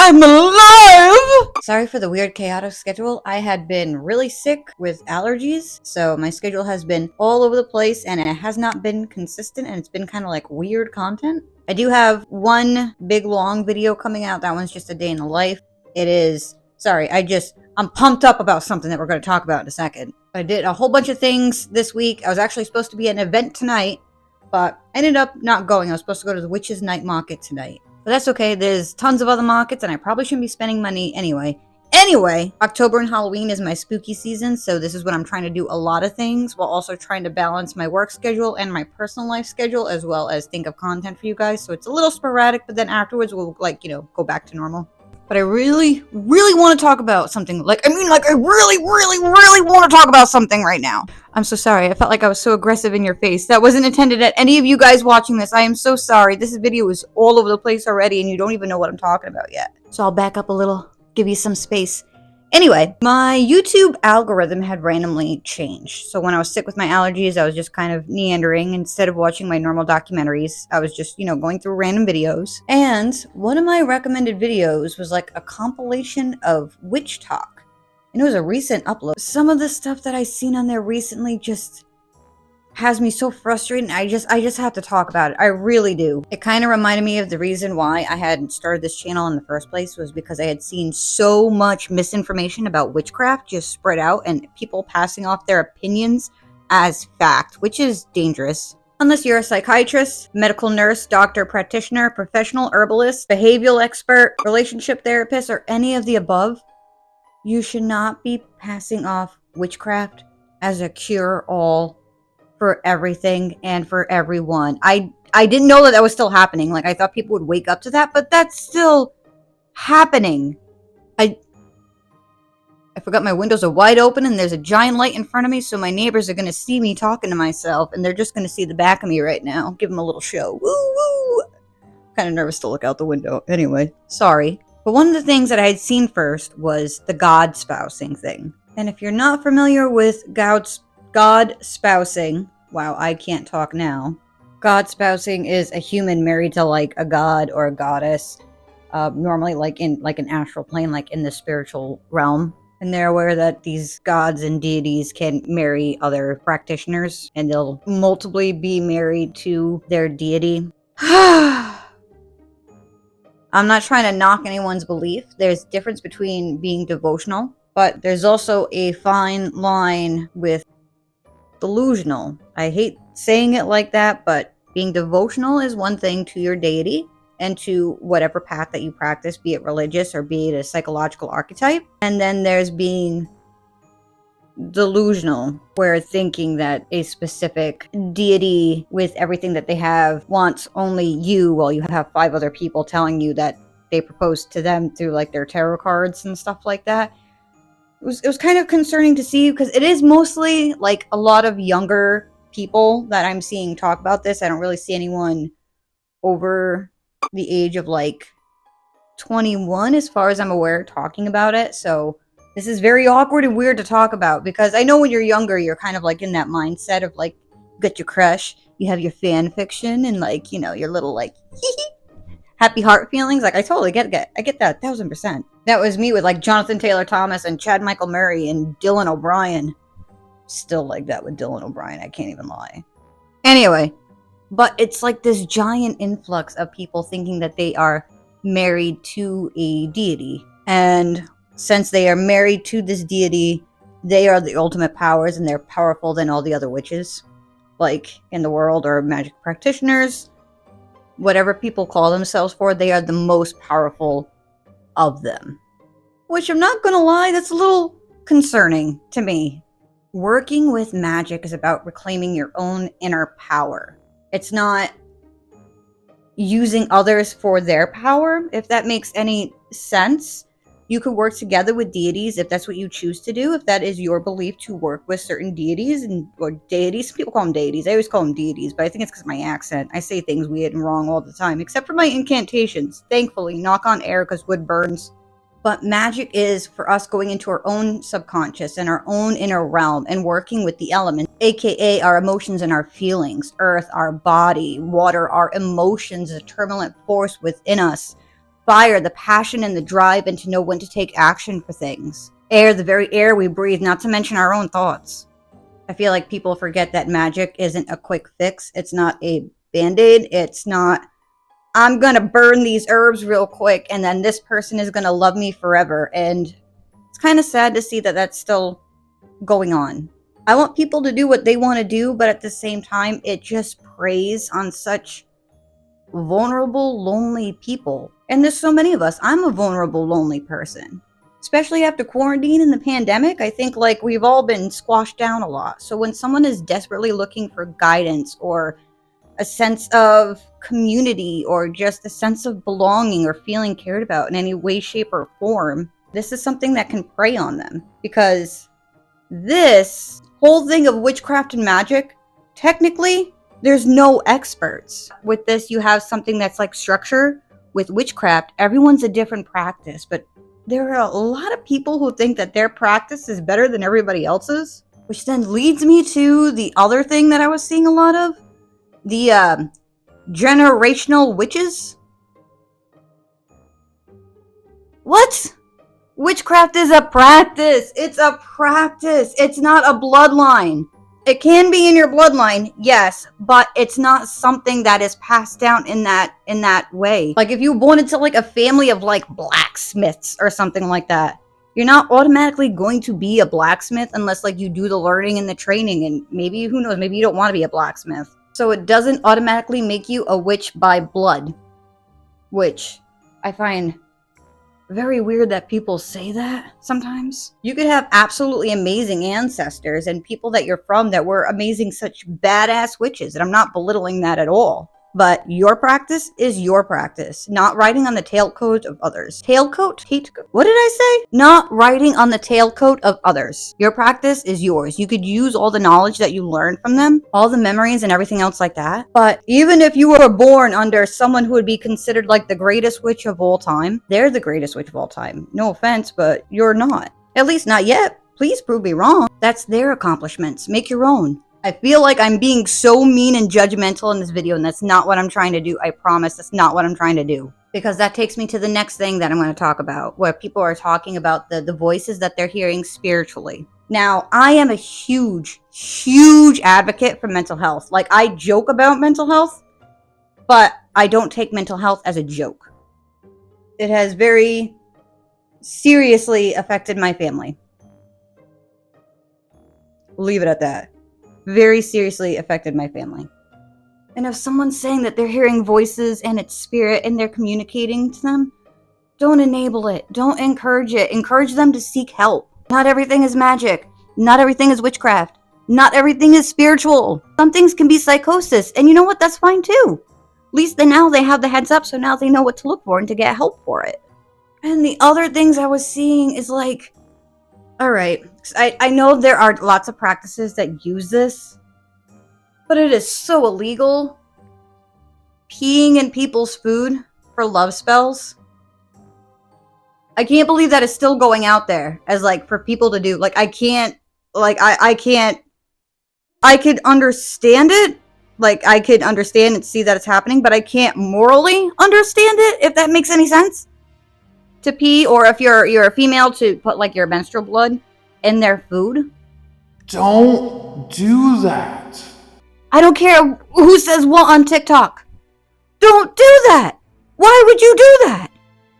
I'm alive! Sorry for the weird chaotic schedule. I had been really sick with allergies, so my schedule has been all over the place and it has not been consistent, and it's been kind of like weird content. I do have one big long video coming out. That one's just a day in the life. It is, sorry, I'm pumped up about something that we're going to talk about in a second. I did a whole bunch of things this week. I was actually supposed to be at an event tonight, but I ended up not going. I was supposed to go to the Witches Night Market tonight. But that's okay. There's tons of other markets, and I probably shouldn't be spending money anyway. Anyway, October and Halloween is my spooky season, so this is when I'm trying to do a lot of things while also trying to balance my work schedule and my personal life schedule, as well as think of content for you guys. So it's a little sporadic, but then afterwards we'll, go back to normal. But I really, really want to talk about something. I really, really, really want to talk about something right now. I'm so sorry. I felt like I was so aggressive in your face. That wasn't intended at any of you guys watching this. I am so sorry. This video is all over the place already, and you don't even know what I'm talking about yet. So I'll back up a little, give you some space. Anyway, my YouTube algorithm had randomly changed. So when I was sick with my allergies, I was just kind of meandering. Instead of watching my normal documentaries, I was just, going through random videos. And one of my recommended videos was like a compilation of WitchTok. And it was a recent upload. Some of the stuff that I've seen on there recently just has me so frustrated. I just have to talk about it. I really do. It kind of reminded me of the reason why I had started this channel in the first place, was because I had seen so much misinformation about witchcraft just spread out and people passing off their opinions as fact, which is dangerous. Unless you're a psychiatrist, medical nurse, doctor, practitioner, professional herbalist, behavioral expert, relationship therapist, or any of the above, you should not be passing off witchcraft as a cure-all for everything and for everyone. I didn't know that was still happening. I thought people would wake up to that, but that's still happening. I forgot my windows are wide open and there's a giant light in front of me, so my neighbors are going to see me talking to myself, and they're just going to see the back of me right now. Give them a little show. Woo woo! Kind of nervous to look out the window. Anyway, sorry. But one of the things that I had seen first was the godspousing thing. And if you're not familiar with godspousing, wow, I can't talk now. Godspousing is a human married to a god or a goddess, normally in an astral plane, in the spiritual realm. And they're aware that these gods and deities can marry other practitioners, and they'll multiply be married to their deity. I'm not trying to knock anyone's belief. There's a difference between being devotional, but there's also a fine line with delusional. I hate saying it like that, but being devotional is one thing to your deity and to whatever path that you practice, be it religious or be it a psychological archetype. And then there's being delusional, where thinking that a specific deity with everything that they have wants only you, while you have 5 other people telling you that they proposed to them through their tarot cards and stuff like that. It was kind of concerning to see, because it is mostly a lot of younger people that I'm seeing talk about this. I don't really see anyone over the age of 21, as far as I'm aware, talking about it. So this is very awkward and weird to talk about, because I know when you're younger, you're kind of in that mindset of you got your crush, you have your fan fiction, and your little happy heart feelings. I totally get that 1000%. That was me with Jonathan Taylor Thomas and Chad Michael Murray and Dylan O'Brien. Still like that with Dylan O'Brien, I can't even lie. Anyway, but it's this giant influx of people thinking that they are married to a deity, and since they are married to this deity, they are the ultimate powers, and they're powerful than all the other witches in the world, or magic practitioners, whatever people call themselves for. They are the most powerful of them, which I'm not gonna lie, that's a little concerning to me. Working with magic is about reclaiming your own inner power. It's not using others for their power, if that makes any sense. You could work together with deities if that's what you choose to do, if that is your belief, to work with certain deities or deities. Some people call them deities. I always call them deities, but I think it's because of my accent. I say things weird and wrong all the time, except for my incantations. Thankfully, knock on air because wood burns. But magic is for us going into our own subconscious and our own inner realm and working with the elements, aka our emotions and our feelings, earth, our body, water, our emotions, a turbulent force within us, fire, the passion, and the drive, and to know when to take action for things. Air, the very air we breathe, not to mention our own thoughts. I feel like people forget that magic isn't a quick fix. It's not a band-aid. It's not, I'm gonna burn these herbs real quick and then this person is gonna love me forever. And it's kind of sad to see that that's still going on. I want people to do what they want to do, but at the same time, it just preys on such vulnerable, lonely people. And there's so many of us. I'm a vulnerable, lonely person. Especially after quarantine and the pandemic, I think like we've all been squashed down a lot. So when someone is desperately looking for guidance or a sense of community or just a sense of belonging or feeling cared about in any way, shape, or form, this is something that can prey on them. Because this whole thing of witchcraft and magic, technically, there's no experts. With this, you have something that's like structure. With witchcraft, everyone's a different practice, but there are a lot of people who think that their practice is better than everybody else's, which then leads me to the other thing that I was seeing a lot of, the generational witches. What? Witchcraft is a practice. It's a practice. It's not a bloodline. It can be in your bloodline, yes, but it's not something that is passed down in that way. Like if you born into like a family of like blacksmiths or something like that, you're not automatically going to be a blacksmith unless like you do the learning and the training, and maybe, who knows, maybe you don't want to be a blacksmith. So it doesn't automatically make you a witch by blood, which I find very weird that people say that sometimes. You could have absolutely amazing ancestors and people that you're from that were amazing, such badass witches, and I'm not belittling that at all. But your practice is your practice, not riding on the tailcoat of others. Tailcoat? What did I say? Not riding on the tailcoat of others. Your practice is yours. You could use all the knowledge that you learned from them, all the memories and everything else like that. But even if you were born under someone who would be considered like the greatest witch of all time, they're the greatest witch of all time. No offense, but you're not. At least not yet. Please prove me wrong. That's their accomplishments. Make your own. I feel like I'm being so mean and judgmental in this video, and that's not what I'm trying to do. I promise that's not what I'm trying to do. Because that takes me to the next thing that I'm going to talk about, where people are talking about the voices that they're hearing spiritually. Now, I am a huge, huge advocate for mental health. Like, I joke about mental health, but I don't take mental health as a joke. It has very seriously affected my family. We'll leave it at that. Very seriously affected my family. And if someone's saying that they're hearing voices and it's spirit and they're communicating to them, don't enable it. Don't encourage it. Encourage them to seek help. Not everything is magic. Not everything is witchcraft. Not everything is spiritual. Some things can be psychosis. And you know what? That's fine too. At least now they have the heads up, so now they know what to look for and to get help for it. And the other things I was seeing is like, alright, I know there are lots of practices that use this, but it is so illegal. Peeing in people's food for love spells. I can't believe that is still going out there as like for people to do. Like I can't, like I can't, I could understand it. Like I could understand and see that it's happening, but I can't morally understand it, if that makes any sense. To pee, or if you're a female, to put like your menstrual blood in their food. Don't do that. I don't care who says what on TikTok. Don't do that. Why would you do that?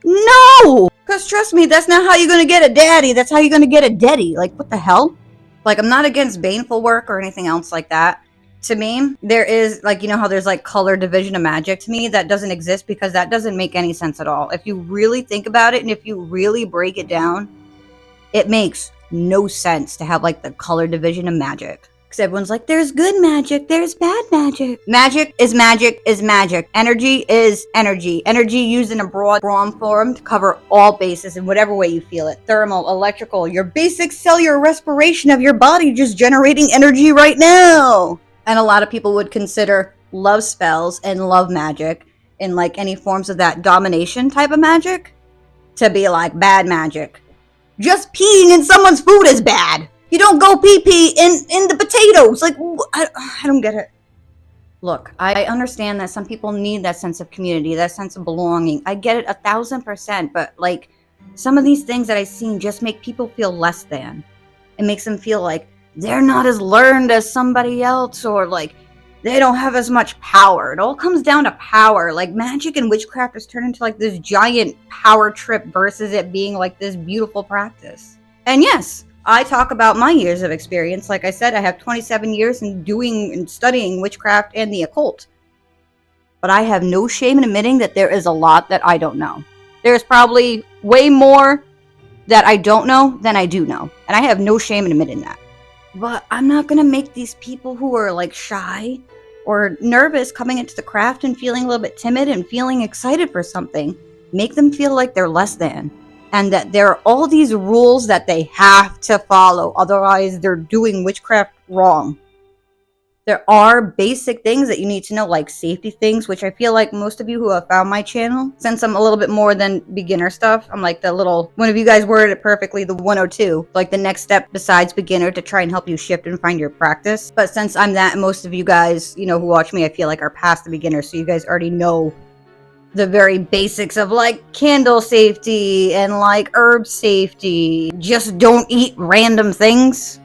No! Because trust me, that's not how you're going to get a daddy. That's how you're going to get a daddy. Like, what the hell? Like, I'm not against baneful work or anything else like that. To me, there is, like, you know how there's, like, color division of magic? To me, that doesn't exist because that doesn't make any sense at all. If you really think about it and if you really break it down, it makes no sense to have, like, the color division of magic. Because everyone's like, there's good magic, there's bad magic. Magic is magic is magic. Energy is energy. Energy used in a broad form to cover all bases in whatever way you feel it. Thermal, electrical, your basic cellular respiration of your body just generating energy right now. And a lot of people would consider love spells and love magic and like any forms of that domination type of magic to be like bad magic. Just peeing in someone's food is bad. You don't go pee in the potatoes. Like, I don't get it. Look, I understand that some people need that sense of community, that sense of belonging. I get it 1,000%, but like some of these things that I've seen just make people feel less than. It makes them feel like they're not as learned as somebody else, or like they don't have as much power. It all comes down to power. Like magic and witchcraft has turned into like this giant power trip versus it being like this beautiful practice. And yes, I talk about my years of experience. Like I said, I have 27 years in doing and studying witchcraft and the occult. But I have no shame in admitting that there is a lot that I don't know. There's probably way more that I don't know than I do know. And I have no shame in admitting that. But I'm not going to make these people who are like shy or nervous coming into the craft and feeling a little bit timid and feeling excited for something, make them feel like they're less than. And that there are all these rules that they have to follow, otherwise they're doing witchcraft wrong. There are basic things that you need to know, like safety things, which I feel like most of you who have found my channel, since I'm a little bit more than beginner stuff, I'm like the little, one of you guys worded it perfectly, the 102, like the next step besides beginner to try and help you shift and find your practice. But since I'm that, most of you guys, you know, who watch me, I feel like are past the beginner, so you guys already know the very basics of like candle safety and like herb safety. Just don't eat random things.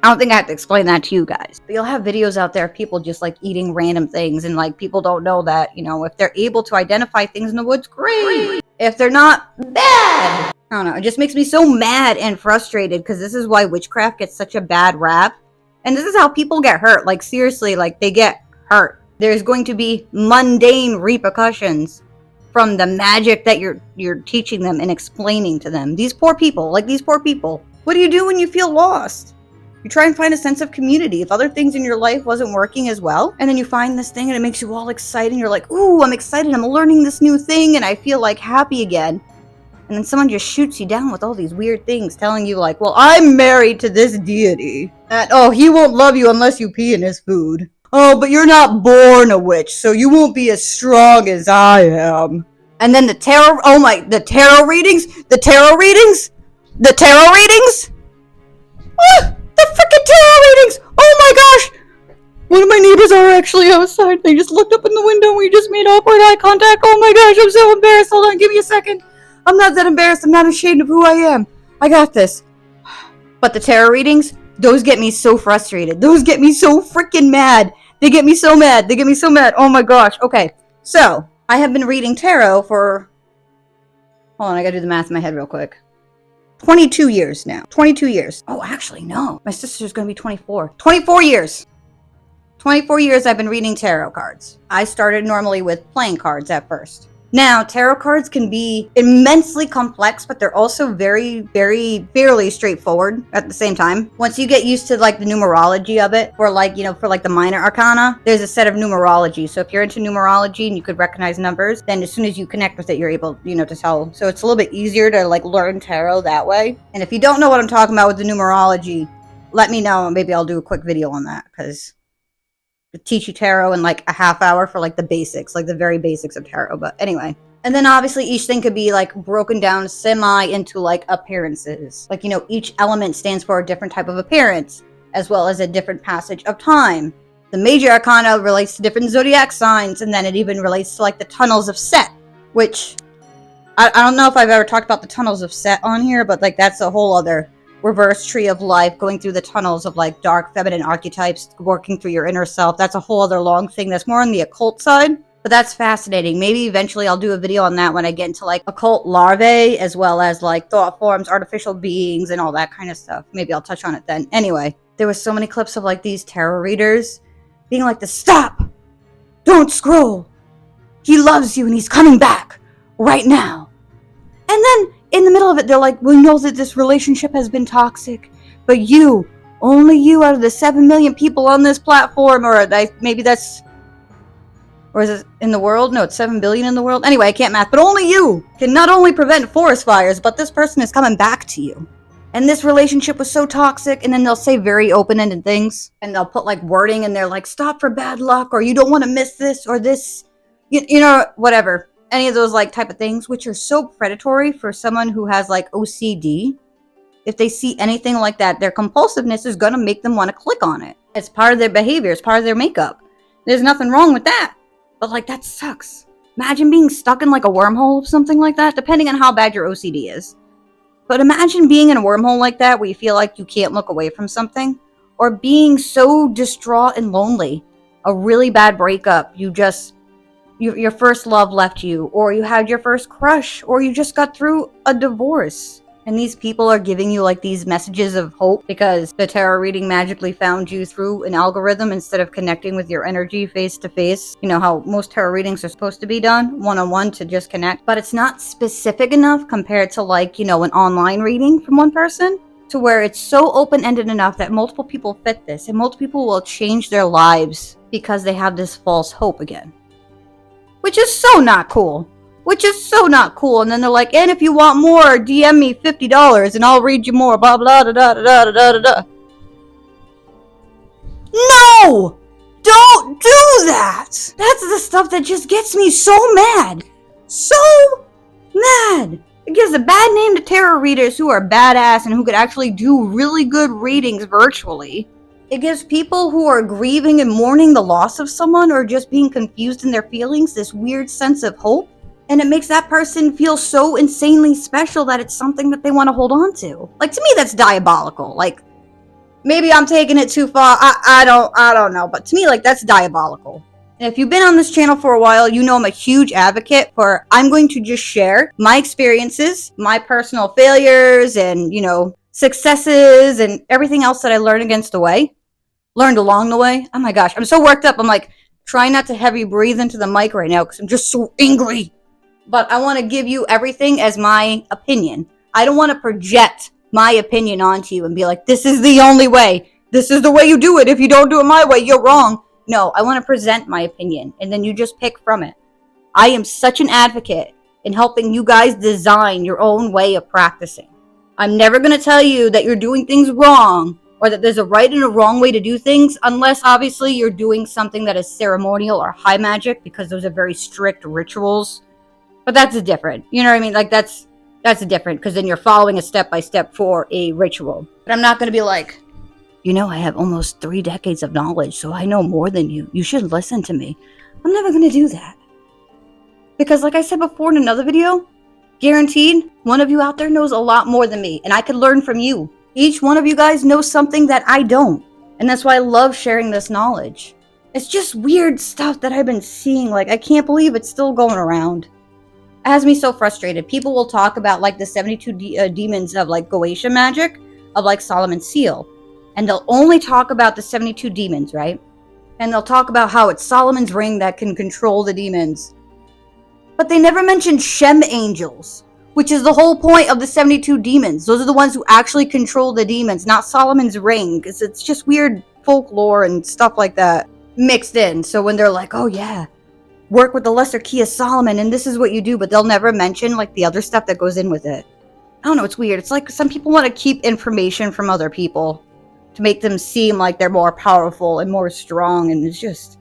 I don't think I have to explain that to you guys. But you'll have videos out there of people just like eating random things, and like people don't know that, you know, if they're able to identify things in the woods, great. If they're not, bad. I don't know. It just makes me so mad and frustrated because this is why witchcraft gets such a bad rap. And this is how people get hurt. Like seriously, like they get hurt. There's going to be mundane repercussions from the magic that you're teaching them and explaining to them. These poor people, like these poor people. What do you do when you feel lost? You try and find a sense of community. If other things in your life wasn't working as well, and then you find this thing and it makes you all excited, and you're like, ooh, I'm excited, I'm learning this new thing, and I feel like happy again. And then someone just shoots you down with all these weird things, telling you like, well, I'm married to this deity. And, oh, he won't love you unless you pee in his food. Oh, but you're not born a witch, so you won't be as strong as I am. And then the tarot, oh my, the tarot readings? The tarot readings? The tarot readings? Ah, the freaking tarot readings! Oh my gosh! One of my neighbors are actually outside. They just looked up in the window and we just made awkward eye contact. Oh my gosh, I'm so embarrassed. Hold on, give me a second. I'm not that embarrassed. I'm not ashamed of who I am. I got this. But the tarot readings, those get me so frustrated. Those get me so freaking mad. They get me so mad. They get me so mad. Oh my gosh. Okay, so I have been reading tarot for, hold on, I gotta do the math in my head real quick. 22 years now. 22 years. Oh, actually, no. My sister's gonna be 24. 24 years. 24 years I've been reading tarot cards. I started normally with playing cards at first. Now, tarot cards can be immensely complex, but they're also very, very, fairly straightforward at the same time. Once you get used to like the numerology of it, for like, you know, for like the minor arcana, there's a set of numerology. So if you're into numerology and you could recognize numbers, then as soon as you connect with it, you're able, you know, to tell. So it's a little bit easier to like learn tarot that way. And if you don't know what I'm talking about with the numerology, let me know and maybe I'll do a quick video on that, because teach you tarot in like a half hour for like the basics, like the very basics of tarot. But anyway, and then obviously each thing could be like broken down semi into like appearances, like, you know, each element stands for a different type of appearance as well as a different passage of time. The major arcana relates to different zodiac signs, and then it even relates to like the tunnels of Set, which I don't know if I've ever talked about the tunnels of Set on here, but like that's a whole other reverse tree of life, going through the tunnels of like dark feminine archetypes, working through your inner self. That's a whole other long thing that's more on the occult side, but that's fascinating. Maybe eventually I'll do a video on that when I get into like occult larvae, as well as like thought forms, artificial beings, and all that kind of stuff. Maybe I'll touch on it then. Anyway, there was so many clips of like these tarot readers being like, stop, don't scroll, he loves you and he's coming back right now. And then in the middle of it, they're like, we know that this relationship has been toxic, but you, only you out of the 7 million people on this platform, or maybe that's, or is it in the world? No, it's 7 billion in the world. Anyway, I can't math, but only you can not only prevent forest fires, but this person is coming back to you. And this relationship was so toxic, and then they'll say very open-ended things, and they'll put like wording in there like, stop for bad luck, or you don't want to miss this, or this, you know, whatever. Any of those like type of things, which are so predatory for someone who has like OCD. If they see anything like that, their compulsiveness is going to make them want to click on it. It's part of their behavior. It's part of their makeup. There's nothing wrong with that. But like, that sucks. Imagine being stuck in like a wormhole of something like that, depending on how bad your OCD is. But imagine being in a wormhole like that where you feel like you can't look away from something, or being so distraught and lonely. A really bad breakup, your first love left you, or you had your first crush, or you just got through a divorce. And these people are giving you like these messages of hope because the tarot reading magically found you through an algorithm instead of connecting with your energy face to face. You know how most tarot readings are supposed to be done, one-on-one to just connect. But it's not specific enough compared to like, an online reading from one person, to where it's so open-ended enough that multiple people fit this and multiple people will change their lives because they have this false hope again. Which is so not cool. And then they're like, and if you want more, DM me $50 and I'll read you more, blah, blah, da, da, da, da, da, da, da. No! Don't do that! That's the stuff that just gets me so mad. So mad. It gives a bad name to tarot readers who are badass and who could actually do really good readings virtually. It gives people who are grieving and mourning the loss of someone or just being confused in their feelings this weird sense of hope. And it makes that person feel so insanely special that it's something that they want to hold on to. Like, to me, that's diabolical. Like, maybe I'm taking it too far. I don't know. But to me, like, that's diabolical. And if you've been on this channel for a while, you know I'm a huge advocate for, I'm going to just share my experiences, my personal failures, and, successes, and everything else that I learned along the way. Oh my gosh, I'm so worked up. I'm like, trying not to heavy breathe into the mic right now because I'm just so angry. But I want to give you everything as my opinion. I don't want to project my opinion onto you and be like, this is the only way. This is the way you do it. If you don't do it my way, you're wrong. No, I want to present my opinion, and then you just pick from it. I am such an advocate in helping you guys design your own way of practicing. I'm never going to tell you that you're doing things wrong or that there's a right and a wrong way to do things, unless obviously you're doing something that is ceremonial or high magic, because those are very strict rituals. But that's different. You know what I mean? Like, that's different, because then you're following a step-by-step for a ritual. But I'm not going to be like, I have almost 3 decades of knowledge, so I know more than you. You should listen to me. I'm never going to do that. Because like I said before in another video, guaranteed, one of you out there knows a lot more than me, and I could learn from you. Each one of you guys knows something that I don't. And that's why I love sharing this knowledge. It's just weird stuff that I've been seeing. Like, I can't believe it's still going around. It has me so frustrated. People will talk about like the 72 demons of like Goetia magic, of like Solomon's seal. And they'll only talk about the 72 demons, right? And they'll talk about how it's Solomon's ring that can control the demons. But they never mention Shem angels, which is the whole point of the 72 demons. Those are the ones who actually control the demons, not Solomon's ring. Because it's just weird folklore and stuff like that mixed in. So when they're like, oh yeah, work with the lesser key of Solomon and this is what you do, but they'll never mention like the other stuff that goes in with it. I don't know, it's weird. It's like some people want to keep information from other people to make them seem like they're more powerful and more strong, and it's just,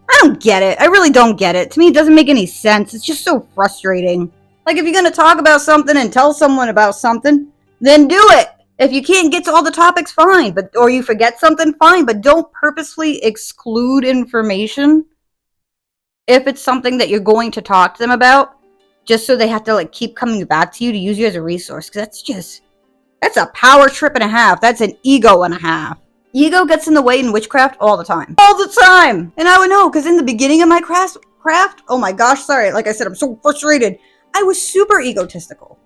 I don't get it. I really don't get it. To me, it doesn't make any sense. It's just so frustrating. Like, if you're going to talk about something and tell someone about something, then do it. If you can't get to all the topics, fine. Or you forget something, fine. But don't purposely exclude information if it's something that you're going to talk to them about, just so they have to like keep coming back to you to use you as a resource. Because that's a power trip and a half. That's an ego and a half. Ego gets in the way in witchcraft all the time. All the time! And I would know, because in the beginning of my craft, oh my gosh, sorry, like I said, I'm so frustrated. I was super egotistical.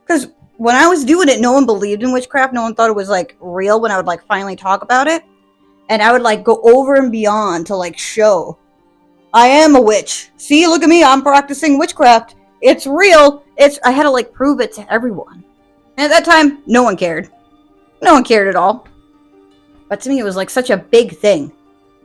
Because when I was doing it, no one believed in witchcraft. No one thought it was like real when I would like finally talk about it. And I would like go over and beyond to like show, I am a witch. See, look at me, I'm practicing witchcraft. It's real. I had to like prove it to everyone. And at that time, no one cared. No one cared at all. But to me, it was like such a big thing.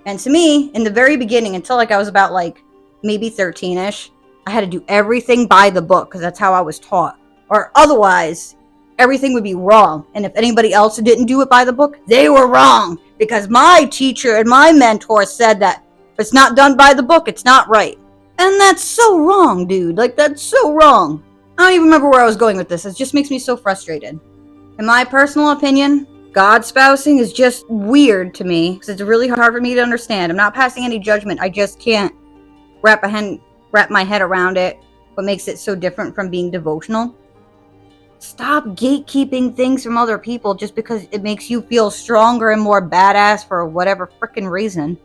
And to me, in the very beginning, until like I was about like maybe 13-ish, I had to do everything by the book because that's how I was taught. Or otherwise, everything would be wrong. And if anybody else didn't do it by the book, they were wrong. Because my teacher and my mentor said that if it's not done by the book, it's not right. And that's so wrong, dude. Like, that's so wrong. I don't even remember where I was going with this. It just makes me so frustrated. In my personal opinion, Godspousing is just weird to me because it's really hard for me to understand. I'm not passing any judgment. I just can't wrap my head around it. What makes it so different from being devotional? Stop gatekeeping things from other people just because it makes you feel stronger and more badass for whatever freaking reason.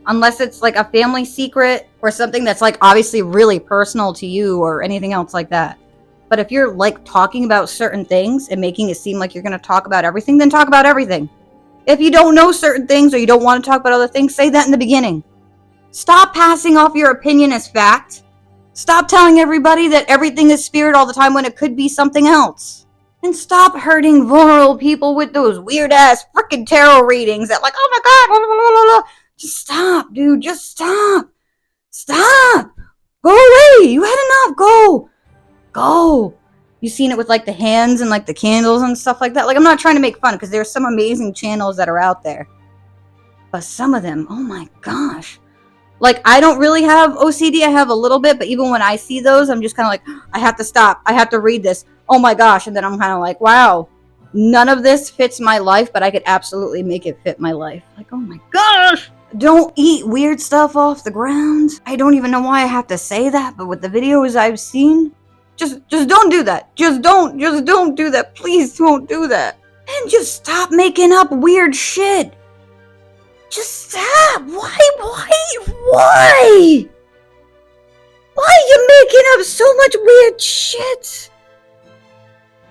Unless it's like a family secret or something that's like obviously really personal to you or anything else like that. But if you're like talking about certain things and making it seem like you're going to talk about everything, then talk about everything. If you don't know certain things or you don't want to talk about other things, say that in the beginning. Stop passing off your opinion as fact. Stop telling everybody that everything is spirit all the time when it could be something else. And stop hurting vulnerable people with those weird ass freaking tarot readings that like, oh my god, blah, blah, blah, blah. Just stop, dude. Just stop. Stop. Go away. You had enough. Go. You seen it with like the hands and like the candles and stuff like that. Like I'm not trying to make fun because there's some amazing channels that are out there. But some of them, oh my gosh. Like I don't really have OCD. I have a little bit. But even when I see those, I'm just kind of like, I have to stop. I have to read this. Oh my gosh. And then I'm kind of like, wow. None of this fits my life. But I could absolutely make it fit my life. Like, oh my gosh. Don't eat weird stuff off the ground. I don't even know why I have to say that, but with the videos I've seen, just don't do that. Just don't do that. Please don't do that. And just stop making up weird shit. Just stop. Why? Why are you making up so much weird shit?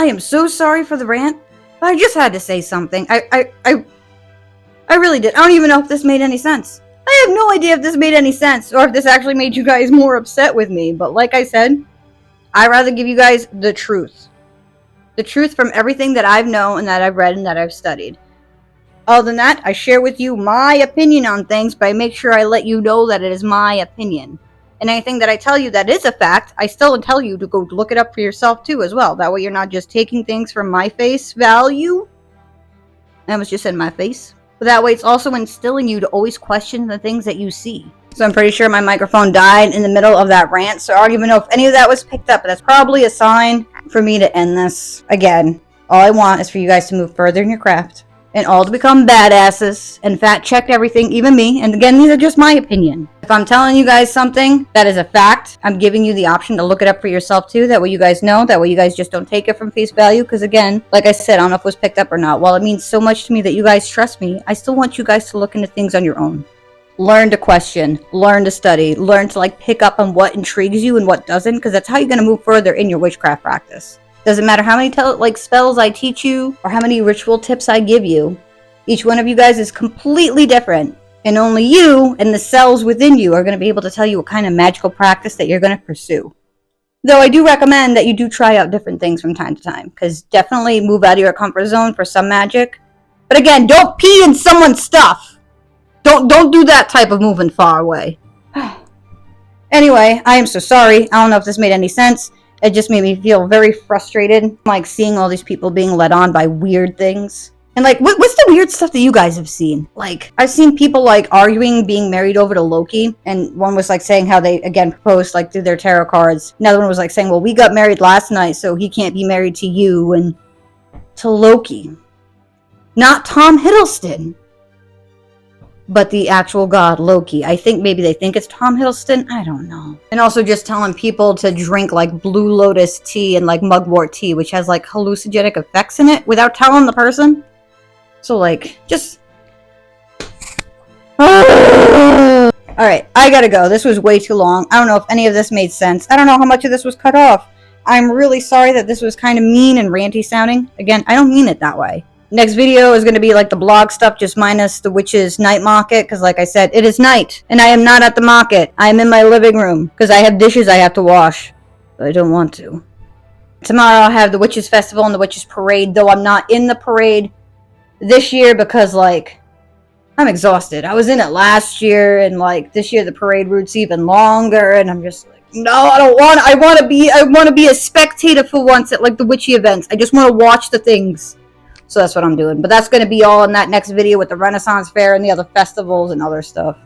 I am so sorry for the rant, but I just had to say something. I really did. I don't even know if this made any sense. I have no idea if this made any sense or if this actually made you guys more upset with me. But like I said, I'd rather give you guys the truth. The truth from everything that I've known and that I've read and that I've studied. Other than that, I share with you my opinion on things, but I make sure I let you know that it is my opinion. And anything that I tell you that is a fact, I still tell you to go look it up for yourself too as well. That way you're not just taking things from my face value. That was just in my face. But that way it's also instilling you to always question the things that you see. So I'm pretty sure my microphone died in the middle of that rant, so I don't even know if any of that was picked up, but that's probably a sign for me to end this. Again, all I want is for you guys to move further in your craft, and all to become badasses, and fact check everything, even me, and again, these are just my opinion. If I'm telling you guys something that is a fact, I'm giving you the option to look it up for yourself too, that way you guys know, that way you guys just don't take it from face value, because again, like I said, I don't know if it was picked up or not, while it means so much to me that you guys trust me, I still want you guys to look into things on your own. Learn to question, learn to study, learn to like pick up on what intrigues you and what doesn't, because that's how you're going to move further in your witchcraft practice. Doesn't matter how many spells I teach you or how many ritual tips I give you. Each one of you guys is completely different, and only you and the cells within you are going to be able to tell you what kind of magical practice that you're going to pursue. Though I do recommend that you do try out different things from time to time, because definitely move out of your comfort zone for some magic. But again, don't pee in someone's stuff. Don't do that type of moving far away. Anyway, I am so sorry. I don't know if this made any sense. It just made me feel very frustrated, like seeing all these people being led on by weird things. And like, what's the weird stuff that you guys have seen? Like, I've seen people like arguing being married over to Loki, and one was like saying how they again proposed like through their tarot cards. Another one was like saying, well, we got married last night, so he can't be married to you and to Loki. Not Tom Hiddleston, but the actual god Loki. I think maybe they think it's Tom Hiddleston. I don't know. And also just telling people to drink like Blue Lotus tea and like mugwort tea, which has like hallucinogenic effects in it, without telling the person. So like, just... Alright, I gotta go. This was way too long. I don't know if any of this made sense. I don't know how much of this was cut off. I'm really sorry that this was kind of mean and ranty sounding. Again, I don't mean it that way. Next video is going to be like the blog stuff, just minus the witch's night market, because like I said, it is night, and I am not at the market. I am in my living room, because I have dishes I have to wash, but I don't want to. Tomorrow I'll have the witches festival and the witches parade, though I'm not in the parade this year, because like, I'm exhausted. I was in it last year, and like, this year the parade route's even longer, and I'm just like, no, I want to be a spectator for once at like the witchy events. I just want to watch the things. So that's what I'm doing. But that's going to be all in that next video with the Renaissance Fair and the other festivals and other stuff.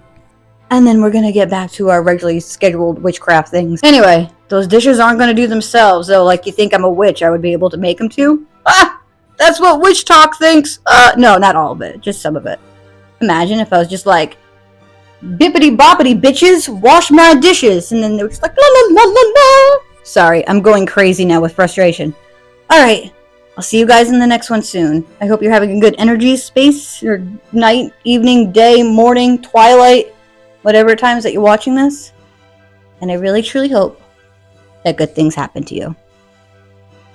And then we're going to get back to our regularly scheduled witchcraft things. Anyway, those dishes aren't going to do themselves, though. Like, you think I'm a witch, I would be able to make them too? Ah! That's what WitchTok thinks. No, not all of it. Just some of it. Imagine if I was just like, bippity boppity bitches, wash my dishes. And then they were just like, la la la la la. Sorry, I'm going crazy now with frustration. Alright, I'll see you guys in the next one soon. I hope you're having a good energy space, or night, evening, day, morning, twilight, whatever times that you're watching this. And I really truly hope that good things happen to you.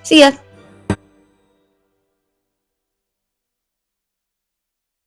See ya!